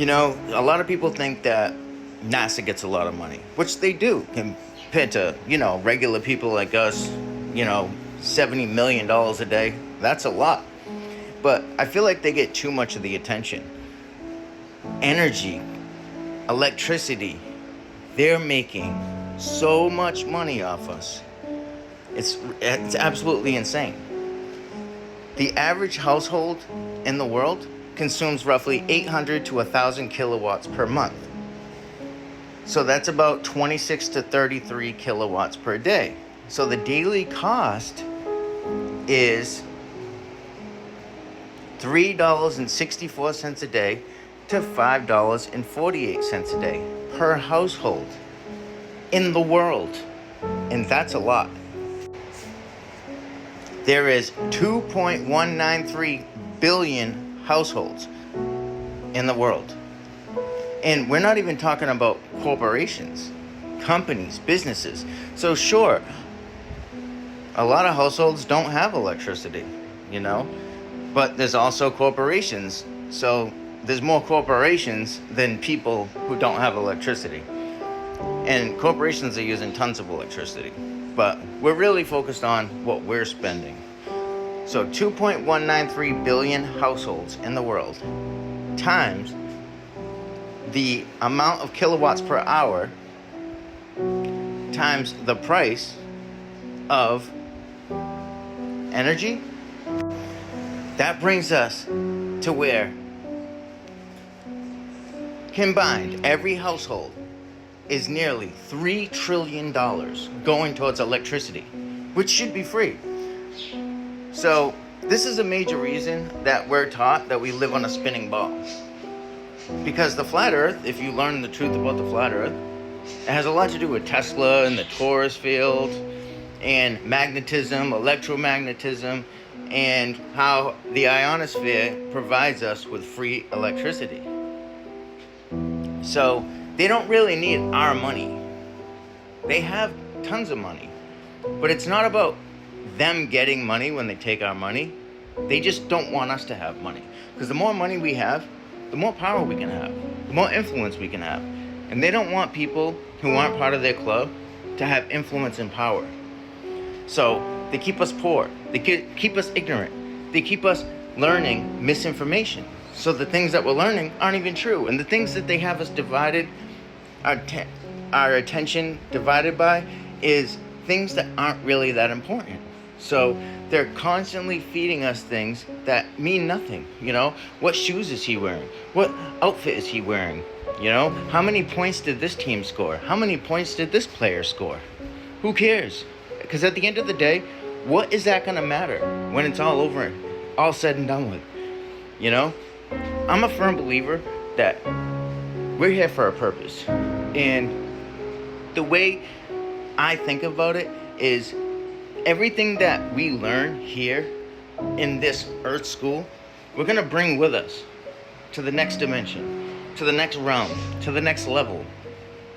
A lot of people think that NASA gets a lot of money, which they do compared to, regular people like us, $70 million a day. That's a lot. But I feel like they get too much of the attention. Energy, electricity, they're making so much money off us. It's absolutely insane. The average household in the world consumes roughly 800 to 1,000 kilowatts per month. So that's about 26 to 33 kilowatts per day. So the daily cost is $3.64 a day to $5.48 a day per household in the world. And that's a lot. There is 2.193 billion households in the world. And we're not even talking about corporations, companies, businesses. So sure, a lot of households don't have electricity, but there's also corporations. So there's more corporations than people who don't have electricity. And corporations are using tons of electricity. But we're really focused on what we're spending. So 2.193 billion households in the world times the amount of kilowatts per hour times the price of energy. That brings us to where combined every household is nearly $3 trillion going towards electricity, which should be free. So this is a major reason that we're taught that we live on a spinning ball. Because the flat earth, if you learn the truth about the flat earth, it has a lot to do with Tesla and the torus field and magnetism, electromagnetism, and how the ionosphere provides us with free electricity. So they don't really need our money. They have tons of money. But it's not about them getting money when they take our money. They just don't want us to have money. Because the more money we have, the more power we can have, the more influence we can have. And they don't want people who aren't part of their club to have influence and power. So they keep us poor. They keep us ignorant. They keep us learning misinformation. So the things that we're learning aren't even true. And the things that they have us divided, our attention divided by, is things that aren't really that important. So they're constantly feeding us things that mean nothing. What shoes is he wearing? What outfit is he wearing? How many points did this team score? How many points did this player score? Who cares? Because at the end of the day, what is that going to matter when it's all over, all said and done with? I'm a firm believer that we're here for a purpose. And the way I think about it is everything that we learn here in this Earth School, we're going to bring with us to the next dimension, to the next realm, to the next level.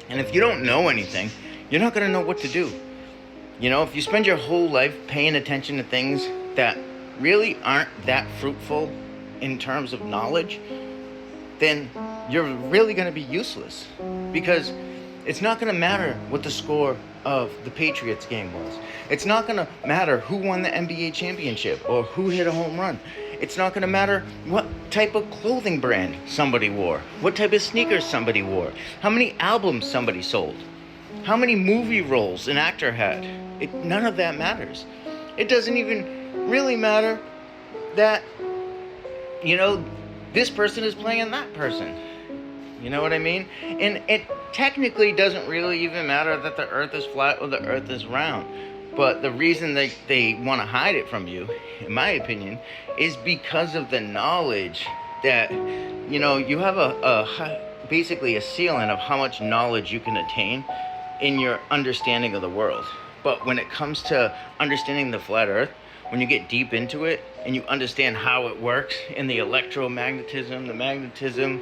And if you don't know anything, you're not going to know what to do. If you spend your whole life paying attention to things that really aren't that fruitful in terms of knowledge, then you're really going to be useless. Because it's not going to matter what the score of the Patriots game was. It's not going to matter who won the NBA championship or who hit a home run. It's not going to matter what type of clothing brand somebody wore, what type of sneakers somebody wore, how many albums somebody sold, how many movie roles an actor had. None of that matters. It doesn't even really matter that, this person is playing that person. You know what I mean? And it technically doesn't really even matter that the earth is flat or the earth is round. But the reason they want to hide it from you, in my opinion, is because of the knowledge that, you have basically a ceiling of how much knowledge you can attain in your understanding of the world. But when it comes to understanding the flat earth, when you get deep into it and you understand how it works in the electromagnetism, the magnetism,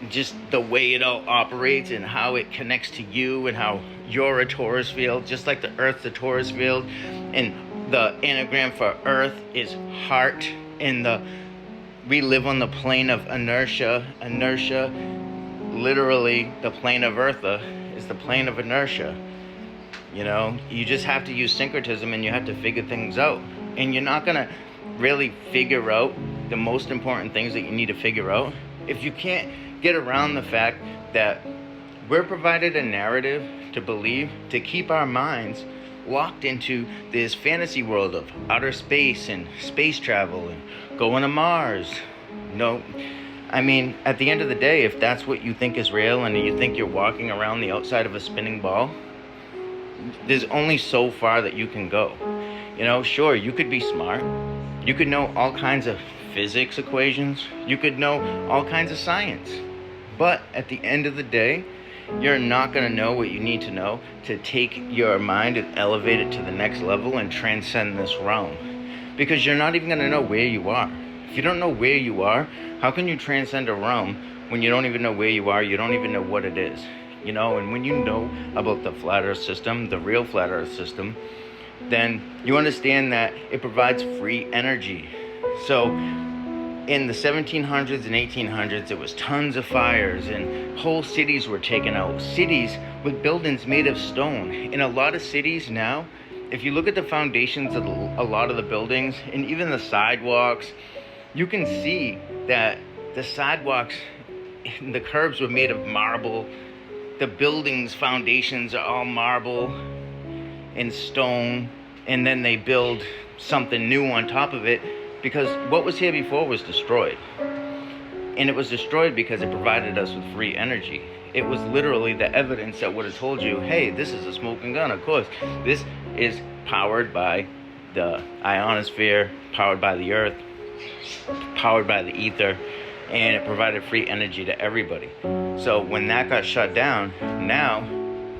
just the way it all operates and how it connects to you and how you're a torus field, just like the earth's a torus field. And the anagram for earth is heart, and the we live on the plane of inertia. Inertia, literally, the plane of Eartha is the plane of inertia. You know, you just have to use syncretism and you have to figure things out. And you're not going to really figure out the most important things that you need to figure out if you can't get around the fact that we're provided a narrative to believe to keep our minds locked into this fantasy world of outer space and space travel and going to Mars. No, I mean, at the end of the day, if that's what you think is real and you think you're walking around the outside of a spinning ball, there's only so far that you can go. You know, sure, you could be smart. You could know all kinds of physics equations. You could know all kinds of science. But at the end of the day, you're not going to know what you need to know to take your mind and elevate it to the next level and transcend this realm. Because you're not even going to know where you are. If you don't know where you are, how can you transcend a realm when you don't even know where you are? You don't even know what it is. You know, and when you know about the flat earth system, the real flat earth system, then you understand that it provides free energy. So in the 1700s and 1800s, it was tons of fires and whole cities were taken out. Cities with buildings made of stone. In a lot of cities now, if you look at the foundations of a lot of the buildings and even the sidewalks, you can see that the sidewalks, the curbs were made of marble. The buildings' foundations are all marble and stone, and then they build something new on top of it because what was here before was destroyed. And it was destroyed because it provided us with free energy. It was literally the evidence that would have told you, hey, this is a smoking gun. Of course, this is powered by the ionosphere, powered by the earth, powered by the ether, and it provided free energy to everybody. So when that got shut down, now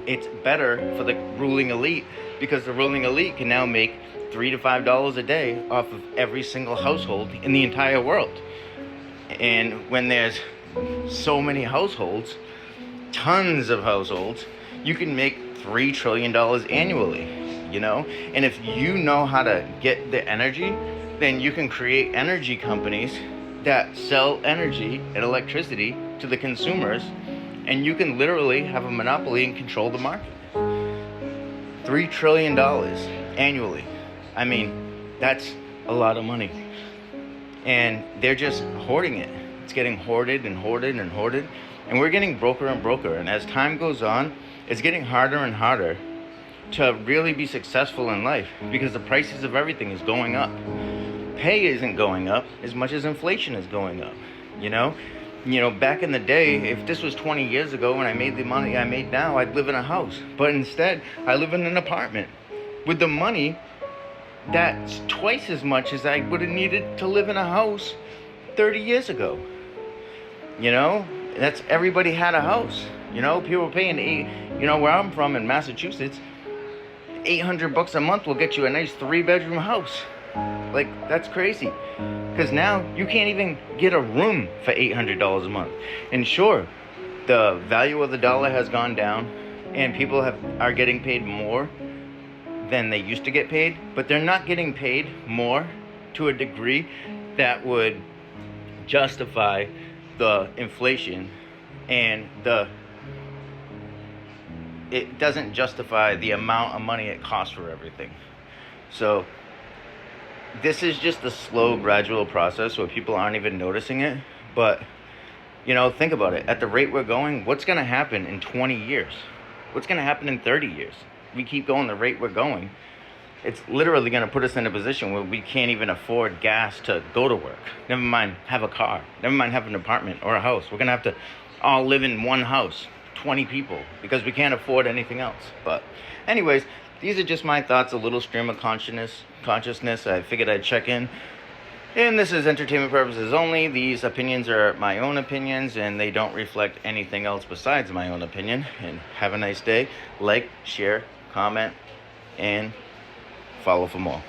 it's better for the ruling elite because the ruling elite can now make $3 to $5 a day off of every single household in the entire world. And when there's so many households, tons of households, you can make $3 trillion annually, you know? And if you know how to get the energy, then you can create energy companies that sell energy and electricity to the consumers, and you can literally have a monopoly and control the market. $3 trillion annually. I mean, that's a lot of money. And they're just hoarding it. It's getting hoarded and hoarded and hoarded. And we're getting broker and broker. And as time goes on, it's getting harder and harder to really be successful in life because the prices of everything is going up. Pay isn't going up as much as inflation is going up, you know? You know, back in the day, if this was 20 years ago when I made the money I made now, I'd live in a house. But instead, I live in an apartment with the money that's twice as much as I would have needed to live in a house 30 years ago. You know, that's everybody had a house. You know, people were paying where I'm from in Massachusetts, $800 a month will get you a nice 3-bedroom house. Like, that's crazy. Because now you can't even get a room for $800 a month. And sure, the value of the dollar has gone down and people are getting paid more than they used to get paid, but they're not getting paid more to a degree that would justify the inflation, and it doesn't justify the amount of money it costs for everything. So this is just a slow, gradual process where people aren't even noticing it. But, you know, think about it. At the rate we're going, what's going to happen in 20 years? What's going to happen in 30 years? We keep going the rate we're going. It's literally going to put us in a position where we can't even afford gas to go to work. Never mind have a car. Never mind have an apartment or a house. We're going to have to all live in one house, 20 people, because we can't afford anything else. But anyways, these are just my thoughts, a little stream of consciousness. I figured I'd check in. And this is entertainment purposes only. These opinions are my own opinions, and they don't reflect anything else besides my own opinion. And have a nice day. Like, share, comment, and follow for more.